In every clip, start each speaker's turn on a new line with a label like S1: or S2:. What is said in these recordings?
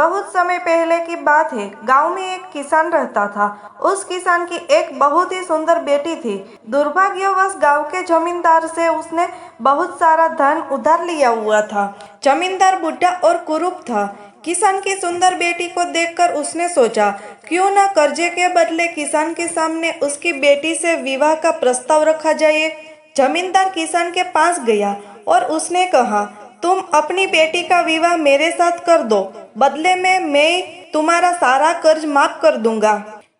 S1: बहुत समय पहले की बात है। गांव में एक किसान रहता था। उस किसान की एक बहुत ही सुंदर बेटी थी। दुर्भाग्यवश गांव के जमींदार से उसने बहुत सारा धन उधार लिया हुआ था। जमींदार बुढ़ा और कुरूप था। किसान की सुंदर बेटी को देखकर उसने सोचा, क्यों न कर्जे के बदले किसान के सामने उसकी बेटी से विवाह का प्रस्ताव रखा जाए। जमींदार किसान के पास गया और उसने कहा, तुम अपनी बेटी का विवाह मेरे साथ कर दो, बदले में मैं तुम्हारा सारा कर्ज माफ कर दूंगा।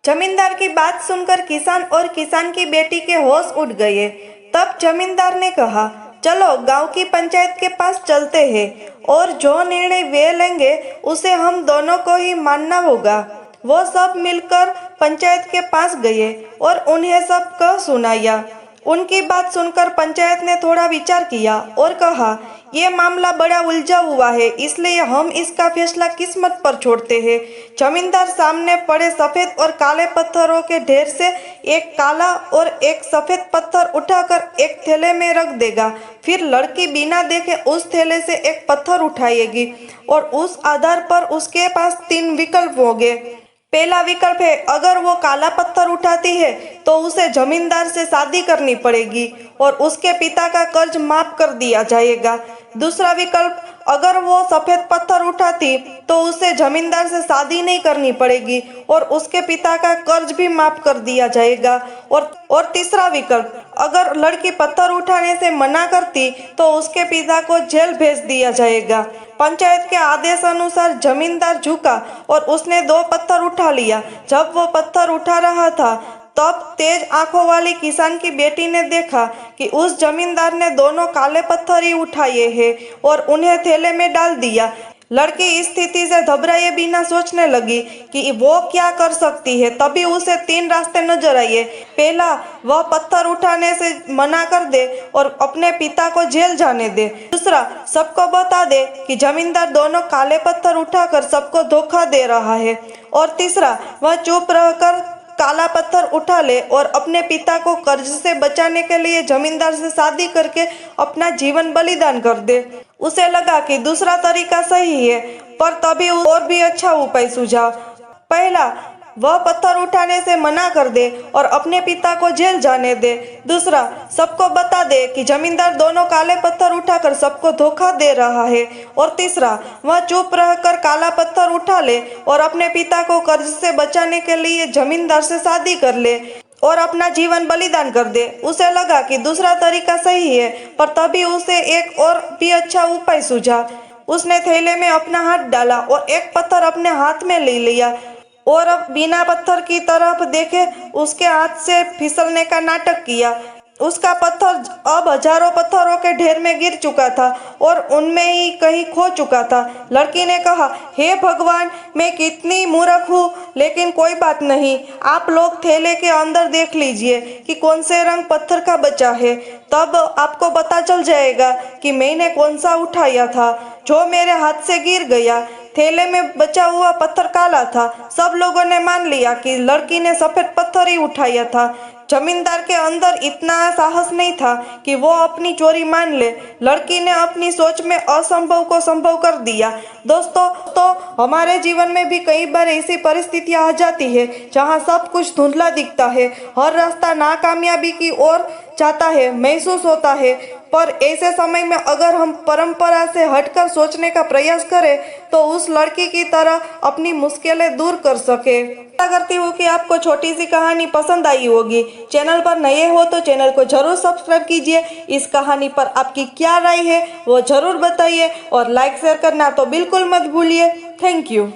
S1: जमींदार की बात सुनकर किसान और किसान की बेटी के होश उड़ गए। तब जमींदार ने कहा, चलो गांव की पंचायत के पास चलते हैं और जो निर्णय वे लेंगे उसे हम दोनों को ही मानना होगा। वो सब मिलकर पंचायत के पास गए और उन्हें सब कह सुनाया। उनकी बात सुनकर पंचायत ने थोड़ा विचार किया और कहा, ये मामला बड़ा उलझा हुआ है, इसलिए हम इसका फैसला किस्मत पर छोड़ते हैं। जमींदार सामने पड़े सफेद और काले पत्थरों के ढेर से एक काला और एक सफेद पत्थर उठाकर एक थैले में रख देगा। फिर लड़की बिना देखे उस थैले से एक पत्थर उठाएगी और उस आधार पर उसके पास 3 विकल्प होंगे। पहला विकल्प है, अगर वो काला पत्थर उठाती है तो उसे जमींदार से शादी करनी पड़ेगी और उसके पिता का कर्ज माफ कर दिया जाएगा। दूसरा विकल्प, अगर वो सफेद पत्थर उठाती तो उसे जमींदार से शादी नहीं करनी पड़ेगी और उसके पिता का कर्ज भी माफ कर दिया जाएगा। और तीसरा विकल्प, अगर लड़की पत्थर उठाने से मना करती तो उसके पिता को जेल भेज दिया जाएगा। पंचायत के आदेश अनुसार जमींदार झुका और उसने 2 पत्थर उठा लिया। जब वो पत्थर उठा रहा था तब तेज आंखों वाली किसान की बेटी ने देखा कि उस जमींदार ने दोनों काले पत्थर ही उठाए हैं और उन्हें थैले में डाल दिया। लड़की इस स्थिति से घबराए बिना सोचने लगी कि वो क्या कर सकती है। तभी उसे 3 रास्ते नजर आए। पहला, वह पत्थर उठाने से मना कर दे और अपने पिता को जेल जाने दे। दूसरा, सबको बता दे कि जमींदार दोनों काले पत्थर उठाकर सबको धोखा दे रहा है। और तीसरा, वह चुप रहकर काला पत्थर उठा ले और अपने पिता को कर्ज से बचाने के लिए जमींदार से शादी करके अपना जीवन बलिदान कर दे। उसे लगा कि दूसरा तरीका सही है, पर तभी और भी अच्छा उपाय सूझा। पहला, वह पत्थर उठाने से मना कर दे और अपने पिता को जेल जाने दे। दूसरा, सबको बता दे कि जमींदार दोनों काले पत्थर उठाकर सबको धोखा दे रहा है। और तीसरा, वह चुप रहकर काला पत्थर उठा ले और अपने पिता को कर्ज से बचाने के लिए जमींदार से शादी कर ले और अपना जीवन बलिदान कर दे। उसे लगा कि दूसरा तरीका सही है, पर तभी उसे एक और भी अच्छा उपाय सूझा। उसने थैले में अपना हाथ डाला और एक पत्थर अपने हाथ में ले लिया और अब बिना पत्थर की तरफ देखे उसके हाथ से फिसलने का नाटक किया। उसका पत्थर अब हजारों पत्थरों के ढेर में गिर चुका था और उनमें ही कहीं खो चुका था। लड़की ने कहा, हे भगवान, मैं कितनी मूर्ख हूँ, लेकिन कोई बात नहीं। आप लोग थैले के अंदर देख लीजिए कि कौन से रंग पत्थर का बचा है, तब आपको पता चल जाएगा कि मैंने कौन सा उठाया था जो मेरे हाथ से गिर गया। थैले में बचा हुआ पत्थर काला था। सब लोगों ने मान लिया कि लड़की ने सफेद पत्थर ही उठाया था। जमींदार के अंदर इतना साहस नहीं था कि वो अपनी चोरी मान ले। लड़की ने अपनी सोच में असंभव को संभव कर दिया। दोस्तों, हमारे जीवन में भी कई बार ऐसी परिस्थितियां आ जाती है जहां सब कुछ धुंधला दिखता है, हर रास्ता नाकामयाबी की ओर जाता है, महसूस होता है। पर ऐसे समय में अगर हम परंपरा से हटकर सोचने का प्रयास करें तो उस लड़की की तरह अपनी मुश्किलें दूर कर सके। आशा करती हूँ कि आपको छोटी सी कहानी पसंद आई होगी। चैनल पर नए हो तो चैनल को जरूर सब्सक्राइब कीजिए। इस कहानी पर आपकी क्या राय है वो जरूर बताइए और लाइक शेयर करना तो बिल्कुल मत भूलिए। Thank you.